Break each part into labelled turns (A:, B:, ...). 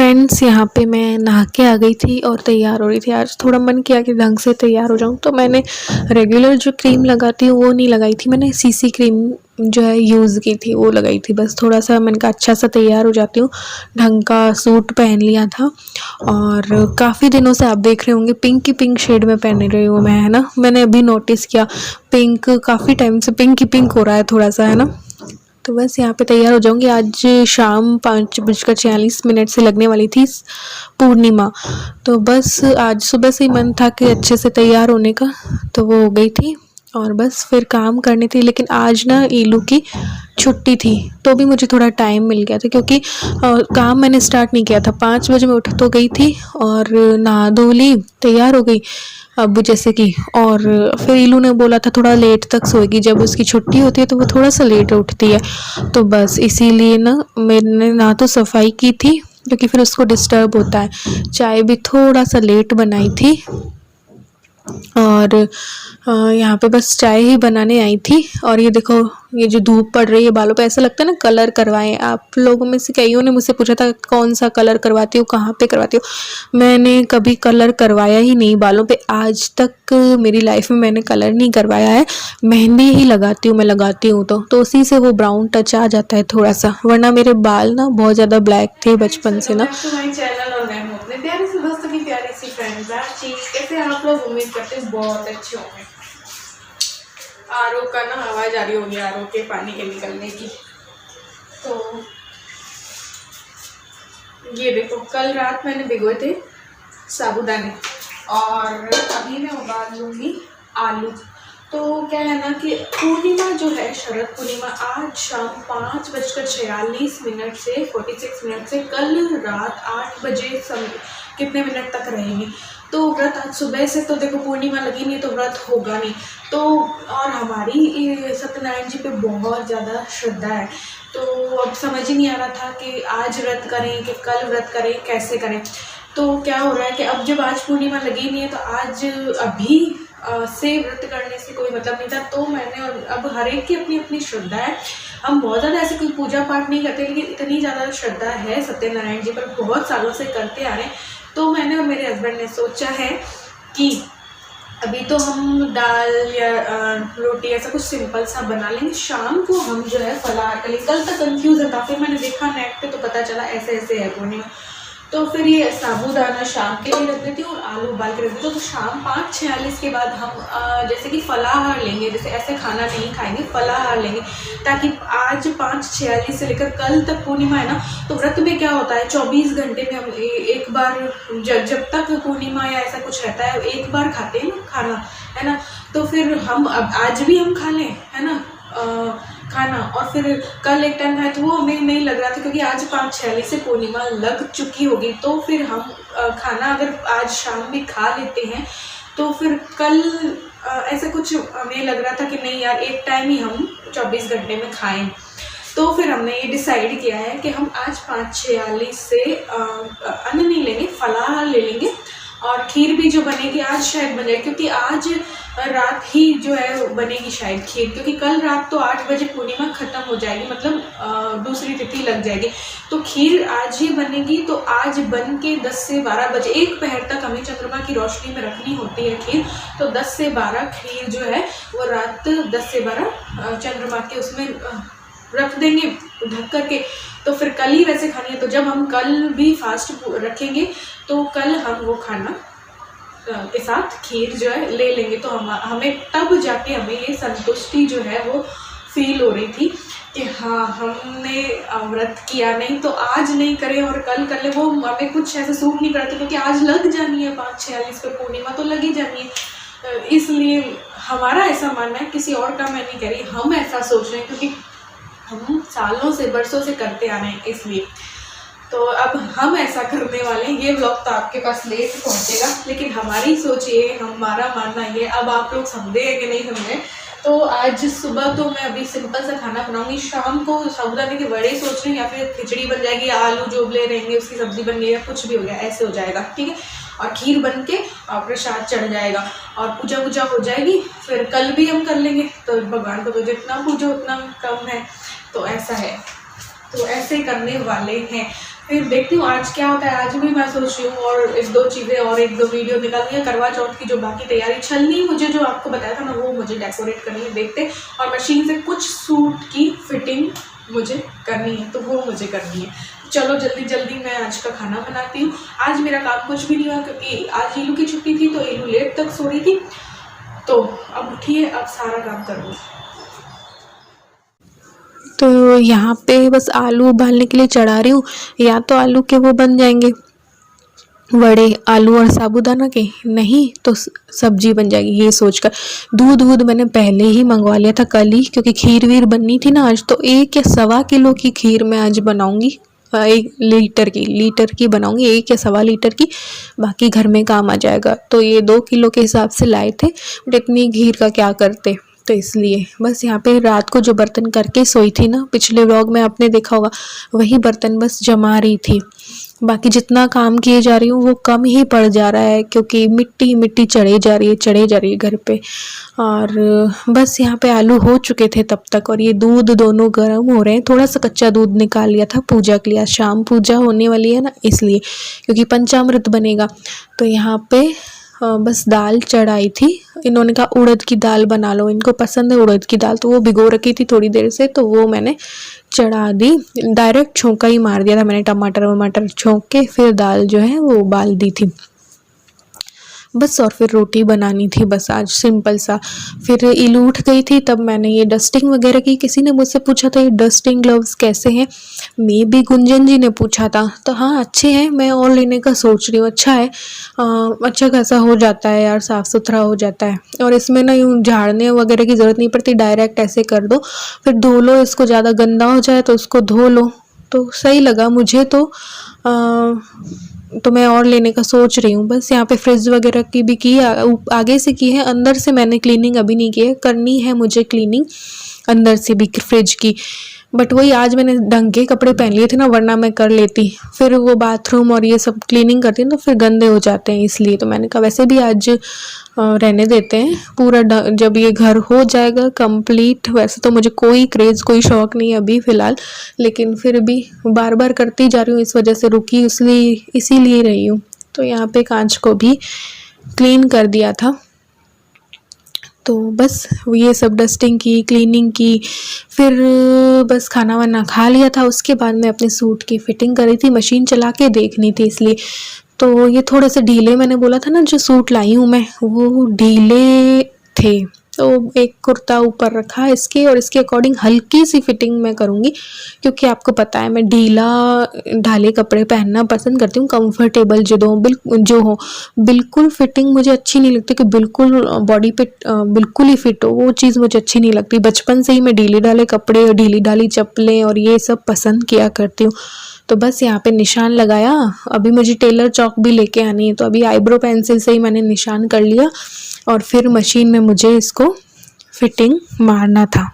A: Friends, यहाँ पे मैं नहा के आ गई थी और तैयार हो रही थी। आज थोड़ा मन किया कि ढंग से तैयार हो जाऊँ, तो मैंने रेगुलर जो क्रीम लगाती हूँ वो नहीं लगाई थी। मैंने सीसी क्रीम जो है यूज़ की थी, वो लगाई थी। बस थोड़ा सा मैंने कहा अच्छा सा तैयार हो जाती हूँ। ढंग का सूट पहन लिया था और काफ़ी दिनों से आप देख रहे होंगे पिंक ही पिंक शेड में पहन रही हूँ मैं, है ना। मैंने अभी नोटिस किया पिंक काफ़ी टाइम से पिंक ही पिंक हो रहा है थोड़ा सा, है ना। तो बस यहाँ पे तैयार हो जाऊंगी। आज शाम 5:46 से लगने वाली थी पूर्णिमा। तो बस आज सुबह से ही मन था कि अच्छे से तैयार होने का, तो वो हो गई थी और बस फिर काम करनी थी। लेकिन आज ना ईलू की छुट्टी थी, तो भी मुझे थोड़ा टाइम मिल गया था क्योंकि काम मैंने स्टार्ट नहीं किया था। 5 बजे मैं उठ तो गई थी और नहा धो ली, तैयार हो गई अब जैसे कि। और फिर ईलू ने बोला था थोड़ा लेट तक सोएगी, जब उसकी छुट्टी होती है तो वो थोड़ा सा लेट उठती है। तो बस इसीलिए ना मैंने ना तो सफाई की थी क्योंकि फिर उसको डिस्टर्ब होता है। चाय भी थोड़ा सा लेट बनाई थी और यहाँ पे बस चाय ही बनाने आई थी। और ये देखो, ये जो धूप पड़ रही है बालों पे, ऐसा लगता है ना कलर करवाएं। आप लोगों में से कईयों ने मुझसे पूछा था कौन सा कलर करवाती हो, कहाँ पे करवाती हो। मैंने कभी कलर करवाया ही नहीं बालों पे, आज तक मेरी लाइफ में मैंने कलर नहीं करवाया है। मेहंदी ही लगाती हूँ, मैं लगाती हूँ तो उसी से वो ब्राउन टच आ जाता है थोड़ा सा, वरना मेरे बाल ना बहुत ज़्यादा ब्लैक थे बचपन से ना।
B: चैनल और मैं हूँ अपने प्यारे से दोस्तों की प्यारी सी फ्रेंड प्राची। कैसे आप लोग? उम्मीद करते हैं बहुत अच्छे होंगे। आरओ का ना आवाज आ रही होगी, आरओ के पानी के निकलने की। तो ये देखो, कल रात मैंने भिगोए थे साबूदाने और अभी मैं उबाल लूंगी आलू। तो क्या है ना कि पूर्णिमा जो है, शरद पूर्णिमा, आज शाम 5:46 से 46 से कल रात 8 बजे कितने मिनट तक रहेगी। तो व्रत आज सुबह से, तो देखो पूर्णिमा लगी नहीं तो व्रत होगा नहीं। तो और हमारी सत्यनारायण जी पे बहुत ज़्यादा श्रद्धा है। तो अब समझ ही नहीं आ रहा था कि आज व्रत करें कि कल व्रत करें, कैसे करें। तो क्या हो रहा है कि अब जब आज पूर्णिमा लगी नहीं है तो आज अभी से व्रत करने से कोई मतलब नहीं था। तो मैंने, और अब हर एक की अपनी अपनी श्रद्धा है। हम बहुत ज़्यादा ऐसे कोई पूजा पाठ नहीं करते, लेकिन इतनी ज़्यादा श्रद्धा है सत्यनारायण जी पर, बहुत सालों से करते आ रहे हैं। तो मैंने और मेरे हस्बैंड ने सोचा है कि अभी तो हम दाल या रोटी ऐसा कुछ सिंपल सा बना लेंगे, शाम को हम जो है फलाहार करेंगे। कल तक कंफ्यूज था, फिर मैंने देखा नेट पे तो पता चला ऐसे ऐसे है पूर्णिमा। तो फिर ये साबूदाना शाम के लिए रख देती हूँ और आलू उबाल के रख देती हूँ। तो शाम 5:46 के बाद हम जैसे कि फलाहार लेंगे, जैसे ऐसे खाना नहीं खाएंगे, फलाहार लेंगे, ताकि आज 5:46 से लेकर कल तक पूर्णिमा है ना। तो व्रत में क्या होता है, 24 घंटे में हम एक बार, जब तक पूर्णिमा या ऐसा कुछ रहता है, एक बार खाते हैं ना खाना, है ना। तो फिर हम अब आज भी हम खा लें, है ना, खाना। और फिर कल एक टाइम खाए तो वो हमें नहीं लग रहा था, क्योंकि आज 5:46 से पूर्णिमा लग चुकी होगी। तो फिर हम खाना अगर आज शाम में खा लेते हैं तो फिर कल ऐसा कुछ हमें लग रहा था कि नहीं यार, एक टाइम ही हम 24 घंटे में खाएं। तो फिर हमने ये डिसाइड किया है कि हम आज 5:46 से अन्न नहीं लेंगे, फलाहार ले लेंगे। और खीर भी जो बनेगी आज शायद बन जाए, क्योंकि आज रात ही जो है बनेगी शायद खीर, क्योंकि कल रात तो 8 बजे पूर्णिमा खत्म हो जाएगी, मतलब दूसरी तिथि लग जाएगी। तो खीर आज ही बनेगी। तो आज बन के 10 से 12 बजे, एक पहर तक हमें चंद्रमा की रोशनी में रखनी होती है खीर। तो 10 से 12 खीर जो है वो रात 10 से 12 चंद्रमा के उसमें रख देंगे ढक करके। तो फिर कल ही वैसे खानी है। तो जब हम कल भी फास्ट रखेंगे तो कल हम वो खाना के साथ खीर जो है ले लेंगे। तो हमें तब जाके हमें ये संतुष्टि जो है वो फील हो रही थी कि हाँ, हमने व्रत किया, नहीं तो आज नहीं करें और कल कर ले, वो हमें कुछ ऐसे सूट नहीं करते, क्योंकि आज लग जानी है 5:46 पे पूर्णिमा, तो लगी जानी है। इसलिए हमारा ऐसा मानना है, किसी और का मैं नहीं कह रही, हम ऐसा सोच रहे हैं क्योंकि हम सालों से, बरसों से करते आ रहे हैं, इसलिए। तो अब हम ऐसा करने वाले हैं। ये व्लॉग तो आपके पास लेट पहुंचेगा, लेकिन हमारी सोच ये, हमारा मानना ये, अब आप लोग समझे हैं कि नहीं समझे। तो आज सुबह तो मैं अभी सिंपल सा खाना बनाऊंगी, शाम को साबूदाने के वड़े सोच रही हूँ, या फिर खिचड़ी बन जाएगी, आलू जो उबले रहेंगे उसकी सब्जी बन गई, या कुछ भी हो गया, ऐसे हो जाएगा, ठीक है। और खीर बन के और प्रसाद चढ़ जाएगा और पूजा हो जाएगी। फिर कल भी हम कर लेंगे। तो भगवान को तो जितना पूजो उतना कम है, तो ऐसा है। तो ऐसे करने वाले हैं। फिर देखती हूँ आज क्या होता है। आज भी मैं सोच रही हूँ और एक दो चीज़ें और एक दो वीडियो निकालनी है। करवा चौथ की जो बाकी तैयारी छलनी मुझे जो आपको बताया था ना, वो मुझे डेकोरेट करनी है देखते, और मशीन से कुछ सूट की फिटिंग मुझे करनी है, तो वो मुझे करनी है। चलो जल्दी जल्दी मैं आज का खाना बनाती हूँ। आज मेरा काम कुछ भी नहीं हुआ क्योंकि आज ईलू की छुट्टी थी, तो ईलू लेट तक सो रही थी। तो अब उठिए, अब सारा काम करूँ।
A: तो यहाँ पे बस आलू उबालने के लिए चढ़ा रही हूँ। या तो आलू के वो बन जाएंगे वड़े, आलू और साबूदाना के, नहीं तो सब्जी बन जाएगी ये सोचकर। दूध मैंने पहले ही मंगवा लिया था कल ही, क्योंकि खीर वीर बननी थी ना आज। तो 1 या 1.25 किलो की खीर मैं आज बनाऊंगी। 1 लीटर की बनाऊंगी, 1 या 1.25 लीटर की। बाकी घर में काम आ जाएगा। तो ये 2 किलो के हिसाब से लाए थे, बट इतनी खीर का क्या करते, तो इसलिए बस यहाँ पे रात को जो बर्तन करके सोई थी ना, पिछले व्लॉग में आपने देखा होगा, वही बर्तन बस जमा रही थी। बाकी जितना काम किए जा रही हूँ वो कम ही पड़ जा रहा है, क्योंकि मिट्टी मिट्टी चढ़े जा रही है घर पे। और बस यहाँ पे आलू हो चुके थे तब तक, और ये दूध दोनों गर्म हो रहे हैं। थोड़ा सा कच्चा दूध निकाल लिया था पूजा के लिए, शाम पूजा होने वाली है ना इसलिए, क्योंकि पंचामृत बनेगा। तो यहाँ पे बस दाल चढ़ाई थी। इन्होंने कहा उड़द की दाल बना लो, इनको पसंद है उड़द की दाल, तो वो भिगो रखी थी थोड़ी देर से, तो वो मैंने चढ़ा दी। डायरेक्ट छोंका ही मार दिया था मैंने, टमाटर वमाटर छोंक के फिर दाल जो है वो उबाल दी थी बस। और फिर रोटी बनानी थी बस आज सिंपल सा। फिर ईलू उठ गई थी तब मैंने ये डस्टिंग वगैरह की। किसी ने मुझसे पूछा था ये डस्टिंग ग्लव्स कैसे हैं, मे भी गुंजन जी ने पूछा था। तो हाँ अच्छे हैं, मैं और लेने का सोच रही हूँ। अच्छा है, अच्छा खासा हो जाता है यार, साफ़ सुथरा हो जाता है। और इसमें ना यूँ झाड़ने वगैरह की ज़रूरत नहीं पड़ती, डायरेक्ट ऐसे कर दो, फिर धो लो। इसको ज़्यादा गंदा हो जाए तो उसको धो लो, तो सही लगा मुझे तो मैं और लेने का सोच रही हूँ। बस यहाँ पे फ्रिज वगैरह की भी की, आगे से की है, अंदर से मैंने क्लीनिंग अभी नहीं की है, करनी है मुझे क्लीनिंग अंदर से भी फ्रिज की। बट वही आज मैंने ढंग के कपड़े पहन लिए थे ना, वरना मैं कर लेती। फिर वो बाथरूम और ये सब क्लीनिंग करती हूँ तो फिर गंदे हो जाते हैं, इसलिए तो मैंने कहा वैसे भी आज रहने देते हैं पूरा। जब ये घर हो जाएगा कंप्लीट, वैसे तो मुझे कोई क्रेज़ कोई शौक़ नहीं है अभी फ़िलहाल, लेकिन फिर भी बार बार करती जा रही हूँ, इस वजह से रुकी इसीलिए रही हूँ। तो यहाँ पे कांच को भी क्लीन कर दिया था। तो बस ये सब डस्टिंग की, क्लीनिंग की, फिर बस खाना वाना खा लिया था। उसके बाद मैं अपने सूट की फ़िटिंग कर रही थी, मशीन चला के देखनी थी इसलिए। तो ये थोड़े से ढीले, मैंने बोला था ना जो सूट लाई हूँ मैं, वो ढीले थे। तो एक कुर्ता ऊपर रखा इसके, और इसके अकॉर्डिंग हल्की सी फिटिंग मैं करूँगी, क्योंकि आपको पता है मैं ढाले कपड़े पहनना पसंद करती हूँ, कंफर्टेबल जो हो। बिल्कुल फिटिंग मुझे अच्छी नहीं लगती कि बिल्कुल बॉडी पे बिल्कुल ही फिट हो, वो चीज़ मुझे अच्छी नहीं लगती। बचपन से ही मैं ढीले ढाले कपड़े और ढीली ढाली चप्पलें और ये सब पसंद किया करती हूँ। तो बस यहाँ पे निशान लगाया। अभी मुझे टेलर चौक भी लेके आनी है, तो अभी आईब्रो पेंसिल से ही मैंने निशान कर लिया, और फिर मशीन में मुझे इसको फिटिंग मारना था।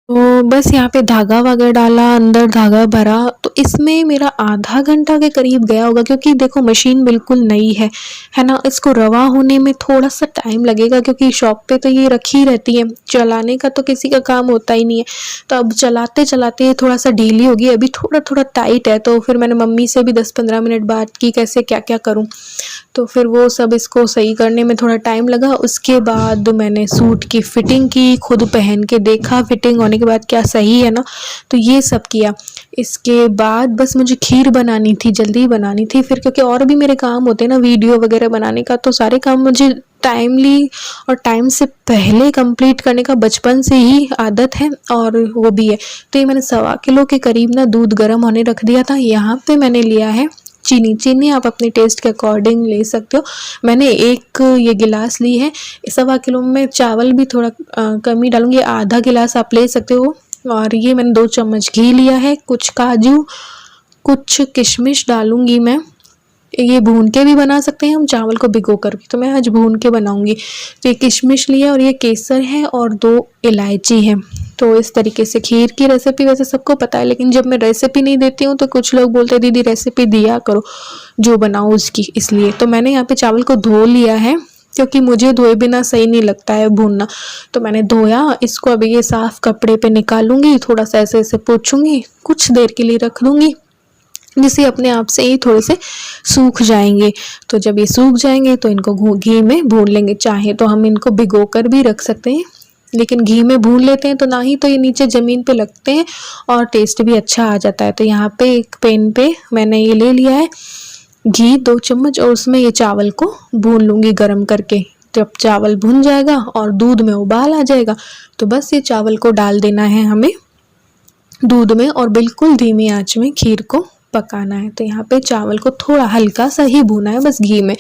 A: तो बस यहाँ पे धागा वगैरह डाला, अंदर धागा भरा, तो इसमें मेरा आधा घंटा के करीब गया होगा, क्योंकि देखो मशीन बिल्कुल नई है ना। इसको रवा होने में थोड़ा सा टाइम लगेगा, क्योंकि शॉप पे तो ये रखी रहती है, चलाने का तो किसी का काम होता ही नहीं है। तो अब चलाते चलाते थोड़ा सा ढीली होगी, अभी थोड़ा थोड़ा टाइट है। तो फिर मैंने मम्मी से भी 10-15 मिनट बात की कैसे क्या क्या करूँ, तो फिर वो सब इसको सही करने में थोड़ा टाइम लगा। उसके बाद मैंने सूट की फ़िटिंग की, खुद पहन के देखा फ़िटिंग होने के बाद क्या सही है ना, तो ये सब किया। इसके बाद बस मुझे खीर बनानी थी, जल्दी बनानी थी फिर, क्योंकि और भी मेरे काम होते हैं ना वीडियो वगैरह बनाने का, तो सारे काम मुझे टाइमली और टाइम से पहले कंप्लीट करने का बचपन से ही आदत है, और वो भी है। तो ये मैंने 1.25 किलो के करीब ना दूध गर्म होने रख दिया था। यहाँ पे मैंने लिया है चीनी आप अपने टेस्ट के अकॉर्डिंग ले सकते हो। मैंने एक ये गिलास ली है। 1.25 किलो में चावल भी थोड़ा कम ही डालूंगी, आधा गिलास आप ले सकते हो। और ये मैंने 2 चम्मच घी लिया है, कुछ काजू, कुछ किशमिश डालूंगी मैं। ये भून के भी बना सकते हैं हम, चावल को भिगो कर भी, तो मैं आज भून के बनाऊंगी। तो ये किशमिश लिया, और ये केसर है, और 2 इलायची है। तो इस तरीके से खीर की रेसिपी वैसे सबको पता है, लेकिन जब मैं रेसिपी नहीं देती हूँ तो कुछ लोग बोलते हैं दीदी रेसिपी दिया करो जो बनाओ उसकी, इसलिए। तो मैंने यहाँ पे चावल को धो लिया है, क्योंकि मुझे धोए बिना सही नहीं लगता है भूनना। तो मैंने धोया इसको, अभी ये साफ कपड़े पे निकालूंगी, थोड़ा सा ऐसे ऐसे पोंछूंगी, कुछ देर के लिए रख दूंगी, जिससे अपने आप से ही थोड़े से सूख जाएंगे। तो जब ये सूख जाएंगे तो इनको घी में भून लेंगे। चाहे तो हम इनको भिगो कर भी रख सकते हैं, लेकिन घी में भून लेते हैं तो ना ही तो ये नीचे ज़मीन पे लगते हैं और टेस्ट भी अच्छा आ जाता है। तो यहाँ पे एक पैन पे मैंने ये ले लिया है घी 2 चम्मच, और उसमें ये चावल को भून लूँगी गरम करके। जब चावल भुन जाएगा और दूध में उबाल आ जाएगा तो बस ये चावल को डाल देना है हमें दूध में, और बिल्कुल धीमी आंच में खीर को पकाना है। तो यहाँ पे चावल को थोड़ा हल्का सा ही भूना है बस घी में।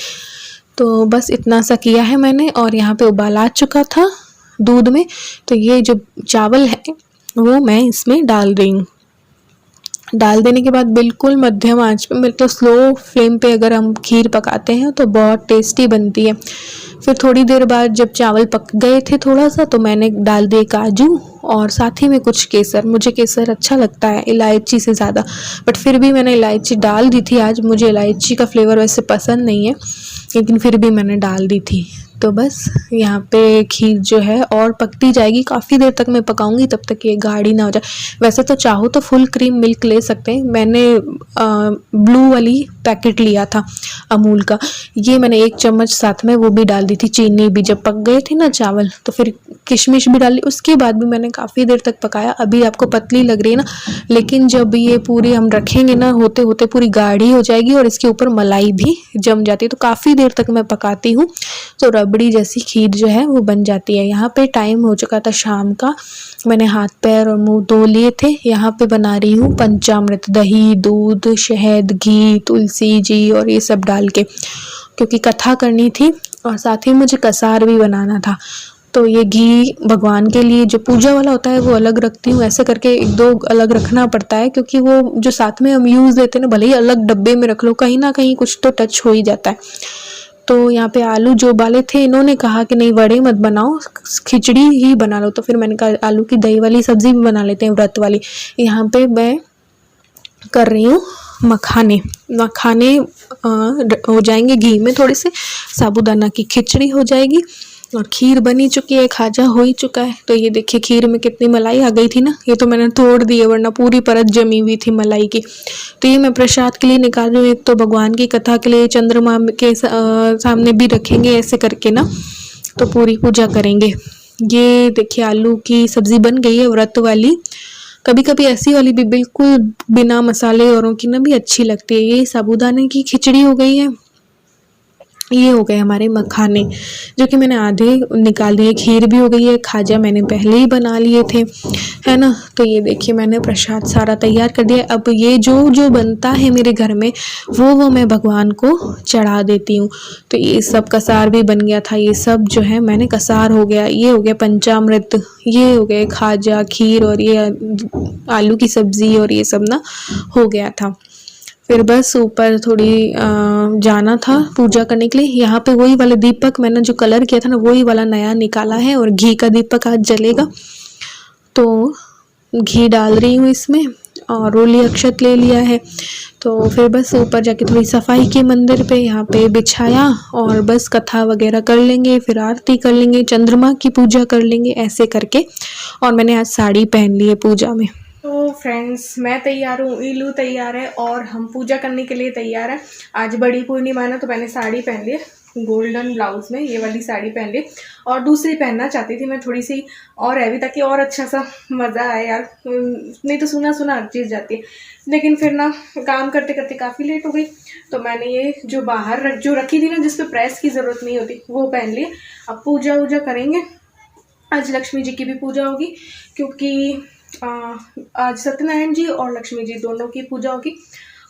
A: तो बस इतना सा किया है मैंने, और यहाँ पे उबाल आ चुका था दूध में। तो ये जो चावल है वो मैं इसमें डाल रही हूँ। डाल देने के बाद बिल्कुल मध्यम आंच पे, मतलब स्लो फ्लेम पे अगर हम खीर पकाते हैं तो बहुत टेस्टी बनती है। फिर थोड़ी देर बाद जब चावल पक गए थे थोड़ा सा, तो मैंने डाल दिए काजू और साथ ही में कुछ केसर। मुझे केसर अच्छा लगता है इलायची से ज़्यादा, बट फिर भी मैंने इलायची डाल दी थी आज। मुझे इलायची का फ्लेवर वैसे पसंद नहीं है, लेकिन फिर भी मैंने डाल दी थी। तो बस यहाँ पे खीर जो है और पकती जाएगी, काफ़ी देर तक मैं पकाऊंगी तब तक ये गाढ़ी ना हो जाए। वैसे तो चाहो तो फुल क्रीम मिल्क ले सकते हैं, मैंने ब्लू वाली पैकेट लिया था अमूल का, ये मैंने 1 चम्मच साथ में वो भी डाल दी थी। चीनी भी जब पक गए थे ना चावल तो फिर किशमिश भी डाली, उसके बाद भी मैंने काफ़ी देर तक पकाया। अभी आपको पतली लग रही है ना, लेकिन जब ये पूरी हम रखेंगे ना होते होते पूरी गाढ़ी हो जाएगी और इसके ऊपर मलाई भी जम जाती है। तो काफ़ी देर तक मैं पकाती हूँ तो रबड़ी जैसी खीर जो है वो बन जाती है। यहाँ पे टाइम हो चुका था शाम का, मैंने हाथ पैर और मुंह धो लिए थे। यहाँ पे बना रही हूँ पंचामृत, दही, दूध, शहद, घी, तुलसी जी और ये सब डाल के, क्योंकि कथा करनी थी और साथ ही मुझे कसार भी बनाना था। तो ये घी भगवान के लिए जो पूजा वाला होता है वो अलग रखती हूँ, ऐसे करके 1-2 अलग रखना पड़ता है, क्योंकि वो जो साथ में हम यूज़ देते हैं ना, भले ही अलग डब्बे में रख लो, कहीं ना कहीं कुछ तो टच हो ही जाता है। तो यहाँ पे आलू जो उबाले थे, इन्होंने कहा कि नहीं वड़े मत बनाओ, खिचड़ी ही बना लो। तो फिर मैंने कहा आलू की दही वाली सब्जी भी बना लेते हैं, व्रत वाली। यहाँ पे मैं कर रही हूँ मखाने। मखाने हो जाएंगे घी में, थोड़े से साबूदाना की खिचड़ी हो जाएगी और खीर बनी चुकी है, खाजा हो ही चुका है। तो ये देखिए खीर में कितनी मलाई आ गई थी ना, ये तो मैंने तोड़ दी है वरना पूरी परत जमी हुई थी मलाई की। तो ये मैं प्रसाद के लिए निकाल रही हूँ, एक तो भगवान की कथा के लिए चंद्रमा के सामने भी रखेंगे ऐसे करके ना, तो पूरी पूजा करेंगे। ये देखिए आलू की सब्जी बन गई है व्रत वाली। कभी कभी ऐसी वाली भी बिल्कुल बिना मसाले औरों की ना भी अच्छी लगती है। ये साबूदाने की खिचड़ी हो गई है। ये हो गए हमारे मखाने जो कि मैंने आधे निकाल दिए। खीर भी हो गई है, खाजा मैंने पहले ही बना लिए थे, है ना। तो ये देखिए मैंने प्रसाद सारा तैयार कर दिया। अब ये जो जो बनता है मेरे घर में वो मैं भगवान को चढ़ा देती हूँ। तो ये सब कसार भी बन गया था, ये सब जो है मैंने कसार हो गया, ये हो गया पंचामृत, ये हो गए खाजा, खीर और ये आलू की सब्ज़ी और ये सब ना हो गया था। फिर बस ऊपर थोड़ी जाना था पूजा करने के लिए। यहाँ पे वही वाला दीपक मैंने जो कलर किया था ना वही वाला नया निकाला है और घी का दीपक आज जलेगा। तो घी डाल रही हूँ इसमें और रोली अक्षत ले लिया है। तो फिर बस ऊपर जाके थोड़ी सफाई की मंदिर पे, यहाँ पे बिछाया और बस कथा वगैरह कर लेंगे, फिर आरती कर लेंगे, चंद्रमा की पूजा कर लेंगे ऐसे करके। और मैंने आज साड़ी पहन ली है पूजा में।
B: तो फ्रेंड्स मैं तैयार हूँ, इलू तैयार है और हम पूजा करने के लिए तैयार है। आज बड़ी पूर्णिमा है तो मैंने साड़ी पहन ली, गोल्डन ब्लाउज में ये वाली साड़ी पहन ली। और दूसरी पहनना चाहती थी मैं थोड़ी सी और हैवी, ताकि और अच्छा सा मज़ा आए यार, नहीं तो सुना सुना हर चीज़ जाती है। लेकिन फिर ना काम करते करते काफ़ी लेट हो गई, तो मैंने ये जो बाहर जो रखी थी ना जिस पे प्रेस की ज़रूरत नहीं होती वो पहन ली। अब पूजा वूजा करेंगे, आज लक्ष्मी जी की भी पूजा होगी, क्योंकि आज सत्यनारायण जी और लक्ष्मी जी दोनों की पूजा होगी।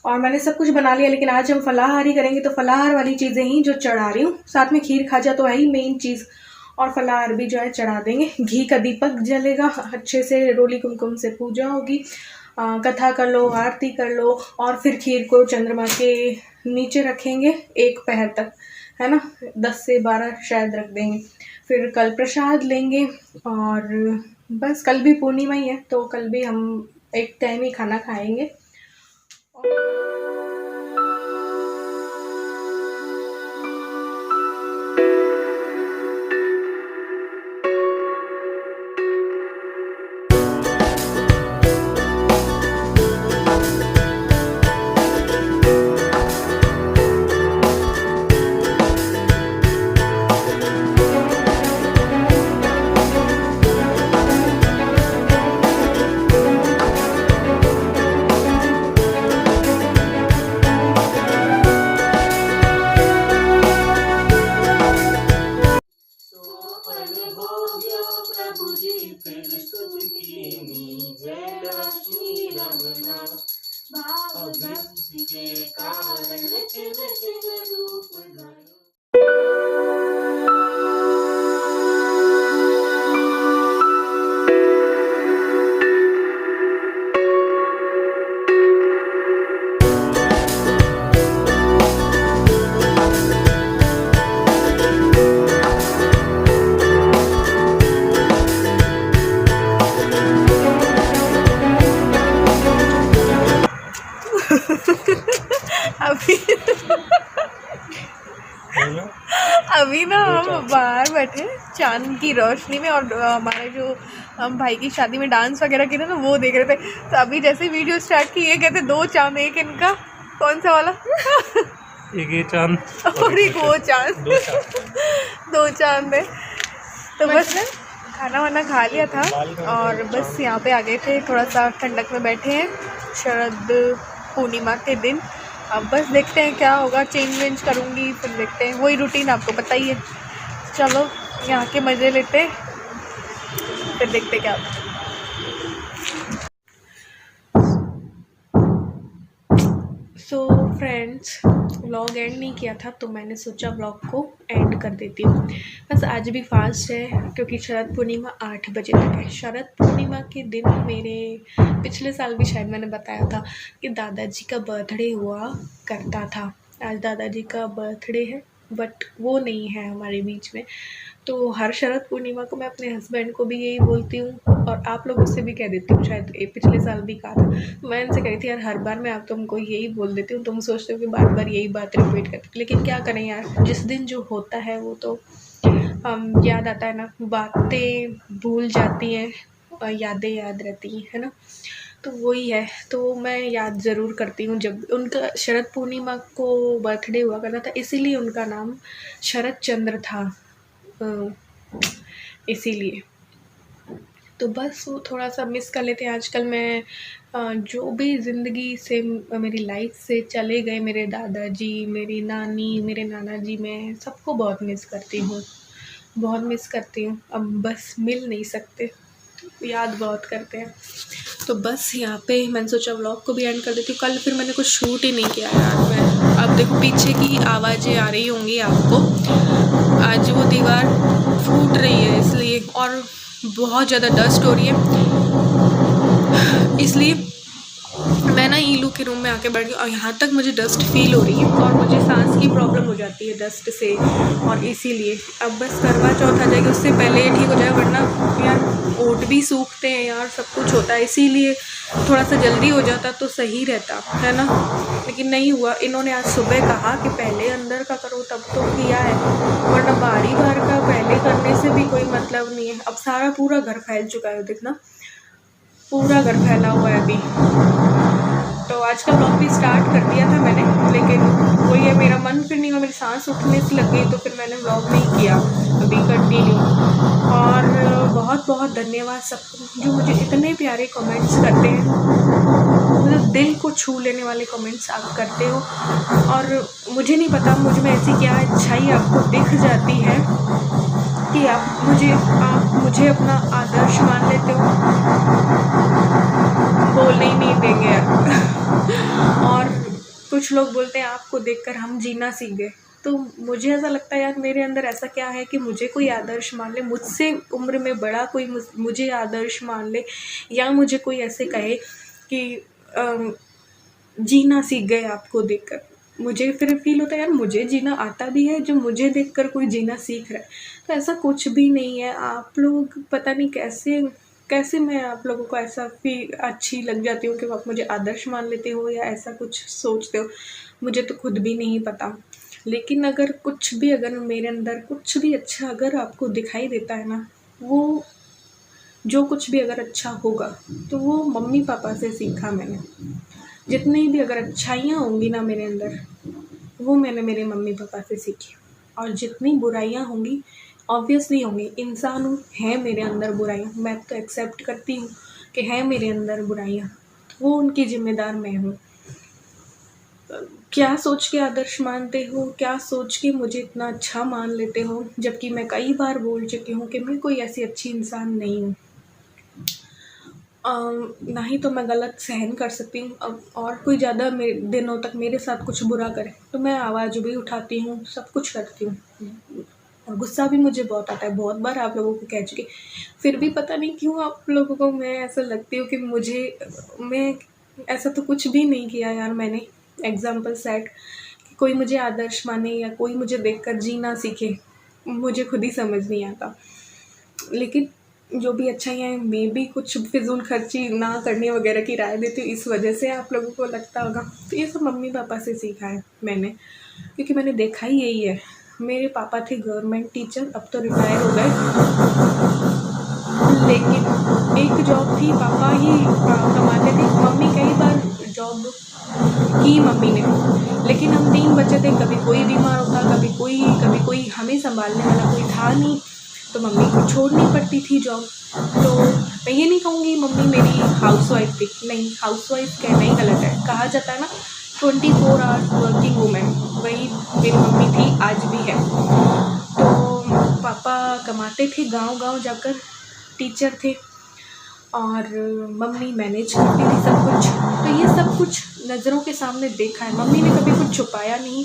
B: और मैंने सब कुछ बना लिया, लेकिन आज हम फलाहारी करेंगे तो फलाहार वाली चीज़ें ही जो चढ़ा रही हूँ, साथ में खीर खाजा तो है ही मेन चीज़, और फलाहार भी जो है चढ़ा देंगे। घी का दीपक जलेगा, अच्छे से रोली कुमकुम से पूजा होगी, कथा कर लो, आरती कर लो, और फिर खीर को चंद्रमा के नीचे रखेंगे 1 पहर तक, है ना, 10 से 12 शायद रख देंगे। फिर कल प्रसाद लेंगे और बस कल भी पूर्णिमा ही है तो कल भी हम एक टाइम ही खाना खाएंगे। अभी ना हम बाहर बैठे चांद की रोशनी में, और हमारे जो हम भाई की शादी में डांस वगैरह किया ना वो देख रहे थे। तो अभी जैसे वीडियो स्टार्ट की ये कहते 2 चांद, एक इनका कौन सा वाला
C: एक ये चांद
B: और एक वो चांद, 2 चांद है। तो बस खाना वाना खा लिया था और बस यहाँ पे आ गए थे, थोड़ा सा ठंडक में बैठे हैं शरद पूर्णिमा के दिन। अब बस देखते हैं क्या होगा, चेंज वेंज करूँगी फिर देखते हैं, वही रूटीन आपको पता ही है। चलो यहाँ के मज़े लेते हैं फिर देखते क्या होता है। सो फ्रेंड्स, व्लॉग एंड नहीं किया था तो मैंने सोचा व्लॉग को एंड कर देती हूँ। बस आज भी फास्ट है क्योंकि शरद पूर्णिमा 8 बजे तक है। शरद पूर्णिमा के दिन मेरे पिछले साल भी शायद मैंने बताया था कि दादाजी का बर्थडे हुआ करता था। आज दादाजी का बर्थडे है बट वो नहीं है हमारे बीच में। तो हर शरद पूर्णिमा को मैं अपने हस्बैंड को भी यही बोलती हूँ और आप लोगों से भी कह देती हूँ, शायद पिछले साल भी कहा था। तो मैं इनसे कह रही थी यार हर बार मैं आप तुमको यही बोल देती हूँ, तुम सोचते हो कि बार बार यही बात रिपीट करती, लेकिन क्या करें यार, जिस दिन जो होता है वो तो याद आता है ना, बातें भूल जाती हैं और यादें याद रहती हैं, है ना। तो वही है, तो मैं याद ज़रूर करती हूँ। जब उनका शरद पूर्णिमा को बर्थडे हुआ करता था इसीलिए उनका नाम शरद चंद्र था, इसीलिए। तो बस वो थोड़ा सा मिस कर लेते हैं आजकल। मैं जो भी ज़िंदगी से मेरी लाइफ से चले गए मेरे दादाजी, मेरी नानी, मेरे नाना जी, मैं सबको बहुत मिस करती हूँ, बहुत मिस करती हूँ। अब बस मिल नहीं सकते, याद बहुत करते हैं। तो बस यहाँ पे मैंने सोचा व्लॉग को भी एंड कर देती हूँ। कल फिर मैंने कुछ शूट ही नहीं किया यार मैं। अब देखो पीछे की आवाज़ें आ रही होंगी आपको, आज वो दीवार फूट रही है इसलिए, और बहुत ज़्यादा डस्ट हो रही है इसलिए मैं ना ईलू के रूम में आके बैठ गई और यहाँ तक मुझे डस्ट फील हो रही है और मुझे सांस की प्रॉब्लम हो जाती है डस्ट से, और इसीलिए अब बस करवा चौथ आ जाएगी उससे पहले ये ठीक हो जाए, वरना यार ओट भी सूखते हैं यार, सब कुछ होता है, इसीलिए थोड़ा सा जल्दी हो जाता तो सही रहता है ना, लेकिन नहीं हुआ। इन्होंने आज सुबह कहा कि पहले अंदर का करो, तब तो किया है, वरना बारी बार का पहले करने से भी कोई मतलब नहीं है। अब सारा पूरा घर फैल चुका है, देखना पूरा घर फैला हुआ है अभी। तो आज का ब्लॉग भी स्टार्ट कर दिया था मैंने, लेकिन वही है, मेरा मन फिर नहीं हुआ, मेरी सांस उठने से लग गई तो फिर मैंने ब्लॉग नहीं किया अभी कंटिन्यू। और बहुत बहुत धन्यवाद सबको जो मुझे इतने प्यारे कमेंट्स करते हैं, मतलब दिल को छू लेने वाले कमेंट्स आप करते हो। और मुझे नहीं पता मुझ में ऐसी क्या अच्छाई आपको दिख जाती है कि आप मुझे अपना आदर्श मान लेते हो, बोलने ही नहीं देंगे यार। और कुछ लोग बोलते हैं आपको देखकर हम जीना सीख गए, तो मुझे ऐसा लगता है यार मेरे अंदर ऐसा क्या है कि मुझे कोई आदर्श मान ले, मुझसे उम्र में बड़ा कोई मुझे आदर्श मान ले, या मुझे कोई ऐसे कहे कि जीना सीख गए आपको देखकर, मुझे फिर फील होता है यार मुझे जीना आता भी है जो मुझे देखकर कोई जीना सीख रहा है। तो ऐसा कुछ भी नहीं है, आप लोग पता नहीं कैसे मैं आप लोगों को ऐसा अच्छी लग जाती हूँ कि आप मुझे आदर्श मान लेते हो या ऐसा कुछ सोचते हो, मुझे तो खुद भी नहीं पता। लेकिन अगर मेरे अंदर कुछ भी अच्छा अगर आपको दिखाई देता है ना, वो जो कुछ भी अगर अच्छा होगा तो वो मम्मी पापा से सीखा मैंने। जितनी भी अगर अच्छाइयाँ होंगी ना मेरे अंदर, वो मैंने मेरे मम्मी पापा से सीखी, और जितनी बुराइयाँ होंगी ऑब्वियसली होंगी, इंसान है मेरे अंदर बुराइयाँ, मैं तो एक्सेप्ट करती हूँ कि है मेरे अंदर बुराइयाँ, वो उनकी जिम्मेदार मैं हूँ। क्या सोच के आदर्श मानते हो, क्या सोच के मुझे इतना अच्छा मान लेते हो, जबकि मैं कई बार बोल चुकी हूँ कि मैं कोई ऐसी अच्छी इंसान नहीं हूँ। ना ही तो मैं गलत सहन कर सकती हूँ, अब और कोई ज़्यादा दिनों तक मेरे साथ कुछ बुरा करे तो मैं आवाज़ भी उठाती हूँ, सब कुछ करती हूँ, और गुस्सा भी मुझे बहुत आता है, बहुत बार आप लोगों को कह चुकी। फिर भी पता नहीं क्यों आप लोगों को मैं ऐसा लगती हूँ कि मैं ऐसा तो कुछ भी नहीं किया यार मैंने। एग्जाम्पल सेट कि कोई मुझे आदर्श माने या कोई मुझे देखकर जीना सीखे, मुझे खुद ही समझ नहीं आता। लेकिन जो भी अच्छाइयाँ हैं, मैं भी कुछ फिजूल खर्ची ना करने वगैरह की राय देती हूँ, इस वजह से आप लोगों को लगता होगा। तो ये सब मम्मी पापा से सीखा है मैंने, क्योंकि मैंने देखा ही यही है। मेरे पापा थे गवर्नमेंट टीचर, अब तो रिटायर हो गए, लेकिन एक जॉब थी, पापा ही कमाते थे। मम्मी कई बार जॉब की मम्मी ने, लेकिन हम 3 बच्चे थे, कभी कोई बीमार होता, कभी कोई हमें संभालने वाला कोई था नहीं, तो मम्मी को छोड़नी पड़ती थी जॉब। तो मैं ये नहीं कहूँगी मम्मी मेरी हाउसवाइफ थी, नहीं, हाउसवाइफ कहना ही गलत है। कहा जाता है ना 24 आवर्स वर्किंग वूमेन, वही मेरी मम्मी थी, आज भी है। तो पापा कमाते थे, गांव-गांव जाकर टीचर थे, और मम्मी मैनेज करती थी सब कुछ। तो ये सब कुछ नज़रों के सामने देखा है, मम्मी ने कभी कुछ छुपाया नहीं,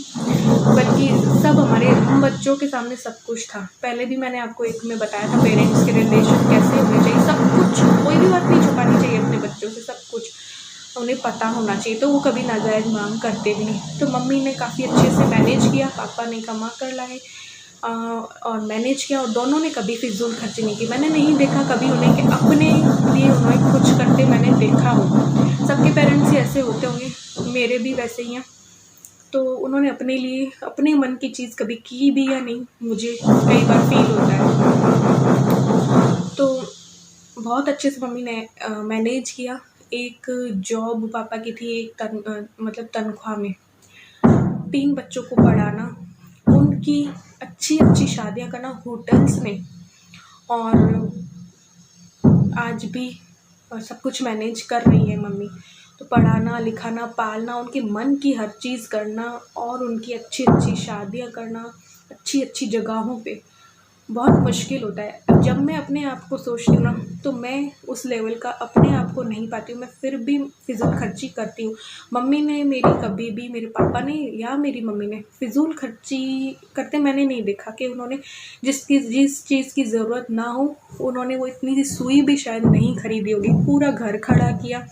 B: बल्कि सब हमारे हम बच्चों के सामने सब कुछ था। पहले भी मैंने आपको एक में बताया था पेरेंट्स के रिलेशन कैसे होने चाहिए, सब कुछ, कोई भी बात नहीं छुपानी चाहिए अपने बच्चों से, सब कुछ उन्हें पता होना चाहिए। तो वो कभी नाजायज़ मांग करते भी नहीं। तो मम्मी ने काफ़ी अच्छे से मैनेज किया, पापा ने कमा कर लाए और मैनेज किया, और दोनों ने कभी फिजूल खर्ची नहीं की। मैंने नहीं देखा कभी उन्हें कि अपने लिए उन्हें कुछ करते मैंने देखा हो। सबके पेरेंट्स ही ऐसे होते होंगे, मेरे भी वैसे ही हैं। तो उन्होंने अपने लिए अपने मन की चीज़ कभी की भी या नहीं, मुझे कई बार फील होता है। तो बहुत अच्छे से मम्मी ने मैनेज किया। एक जॉब पापा की थी, एक मतलब तनख्वाह में 3 बच्चों को पढ़ाना, उनकी अच्छी शादियां करना होटल्स में, और आज भी सब कुछ मैनेज कर रही है मम्मी। तो पढ़ाना, लिखाना, पालना, उनके मन की हर चीज़ करना, और उनकी अच्छी शादियां करना, अच्छी जगहों पे, बहुत मुश्किल होता है। जब मैं अपने आप को सोचती हूँ ना, तो मैं उस लेवल का अपने आप को नहीं पाती हूँ, मैं फिर भी फिजूल खर्ची करती हूँ। मम्मी ने मेरी कभी भी, मेरे पापा ने या मेरी मम्मी ने फिजूल खर्ची करते मैंने नहीं देखा कि उन्होंने जिस चीज़ की ज़रूरत ना हो, उन्होंने वो इतनी सी सुई भी शायद नहीं खरीदी होगी। पूरा घर खड़ा किया,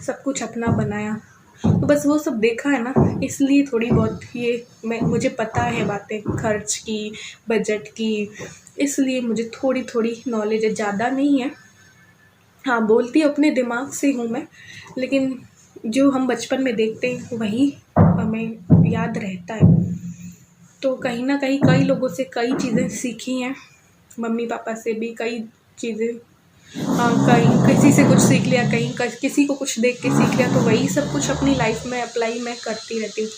B: सब कुछ अपना बनाया। तो बस वो सब देखा है ना, इसलिए थोड़ी बहुत ये मुझे पता है बातें खर्च की, बजट की, इसलिए मुझे थोड़ी नॉलेज है, ज़्यादा नहीं है। हाँ, बोलती अपने दिमाग से हूँ मैं, लेकिन जो हम बचपन में देखते हैं वही हमें याद रहता है। तो कहीं ना कहीं कई लोगों से कई चीज़ें सीखी हैं, मम्मी पापा से भी कई चीज़ें, कहीं किसी से कुछ सीख लिया, कहीं किसी को कुछ देख के सीख लिया, तो वही सब कुछ अपनी लाइफ में अप्लाई मैं करती रहती हूँ।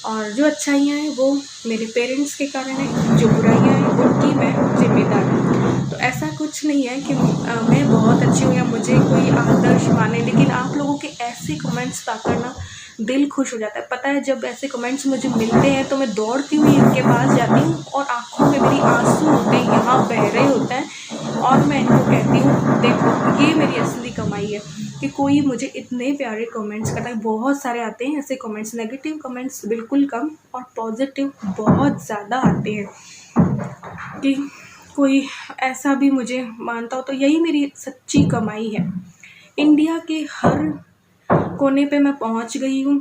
B: और जो अच्छाइयाँ हैं वो मेरे पेरेंट्स के कारण है, जो बुराइयाँ हैं उनकी मैं जिम्मेदार हूँ। तो ऐसा कुछ नहीं है कि मैं बहुत अच्छी हूँ या मुझे कोई आदर्श माने, लेकिन आप लोगों के ऐसे कमेंट्स पाकर ना दिल खुश हो जाता है। पता है, जब ऐसे कमेंट्स मुझे मिलते हैं तो मैं दौड़ती हुई इनके पास जाती हूँ, और आँखों में मेरी आंसू होते हैं, यहाँ बह रहे होते हैं, और मैं इनको कहती हूँ देखो ये मेरी असली कमाई है कि कोई मुझे इतने प्यारे कमेंट्स करता है। बहुत सारे आते हैं ऐसे कमेंट्स, नेगेटिव कमेंट्स बिल्कुल कम, और पॉजिटिव बहुत ज़्यादा आते हैं कि कोई ऐसा भी मुझे मानता हो। तो यही मेरी सच्ची कमाई है। इंडिया के हर कोने पे मैं पहुंच गई हूँ,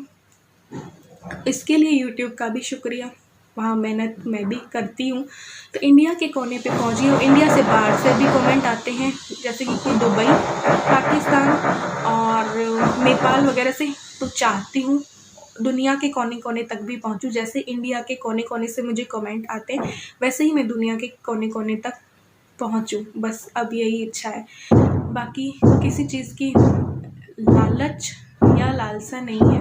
B: इसके लिए यूट्यूब का भी शुक्रिया, वहाँ मेहनत मैं भी करती हूँ। तो इंडिया के कोने पे पहुँची हूँ। इंडिया से बाहर से भी कमेंट आते हैं, जैसे कि दुबई, पाकिस्तान और नेपाल वगैरह से। तो चाहती हूँ दुनिया के कोने कोने तक भी पहुँचूँ। जैसे इंडिया के कोने कोने से मुझे कमेंट आते हैं, वैसे ही मैं दुनिया के कोने कोने तक पहुँचूँ, बस अब यही इच्छा है। बाकी किसी चीज़ की लालच या लालसा नहीं है,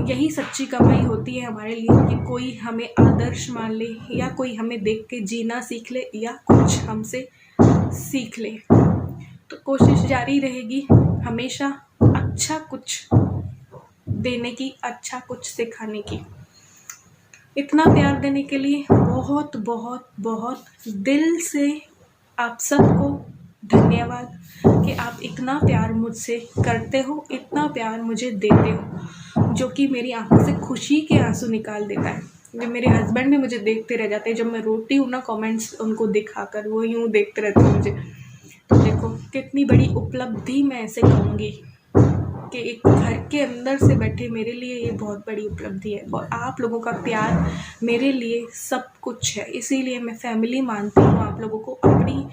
B: यही सच्ची कमाई होती है हमारे लिए कि कोई हमें आदर्श मान ले, या कोई हमें देख के जीना सीख ले, या कुछ हमसे सीख ले। तो कोशिश जारी रहेगी हमेशा अच्छा कुछ देने की, अच्छा कुछ सिखाने की। इतना प्यार देने के लिए बहुत बहुत बहुत दिल से आप सबको धन्यवाद कि आप इतना प्यार मुझसे करते हो, इतना प्यार मुझे देते हो, जो कि मेरी आंखों से खुशी के आंसू निकाल देता है। जब मेरे हस्बैंड भी मुझे देखते रह जाते हैं, जब मैं रोती हूँ ना कमेंट्स उनको दिखाकर, वो यूँ देखते रहते हैं मुझे। तो देखो कितनी बड़ी उपलब्धि मैं ऐसे कहूँगी कि एक घर के अंदर से बैठे मेरे लिए ये बहुत बड़ी उपलब्धि है, और आप लोगों का प्यार मेरे लिए सब कुछ है। इसीलिए मैं फैमिली मानती हूँ आप लोगों को, अपनी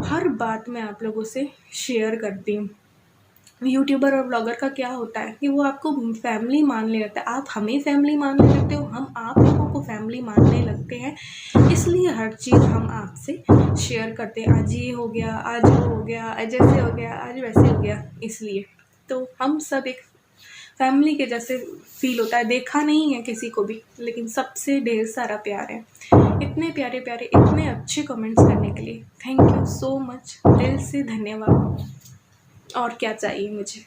B: हर बात मैं आप लोगों से शेयर करती हूँ। यूट्यूबर और ब्लॉगर का क्या होता है कि वो आपको फैमिली मान ले लेता है, आप हमें फैमिली मान लेते हो, हम आप लोगों को को फैमिली मानने लगते हैं, इसलिए हर चीज़ हम आपसे शेयर करते हैं। आज ये हो गया, आज वो हो गया, आज ऐसे हो गया, आज वैसे हो गया, इसलिए तो हम सब एक फैमिली के जैसे फील होता है। देखा नहीं है किसी को भी, लेकिन सबसे ढेर सारा प्यार है। इतने प्यारे प्यारे, इतने अच्छे कमेंट्स करने के लिए थैंक यू सो मच, दिल से धन्यवाद। और क्या चाहिए मुझे।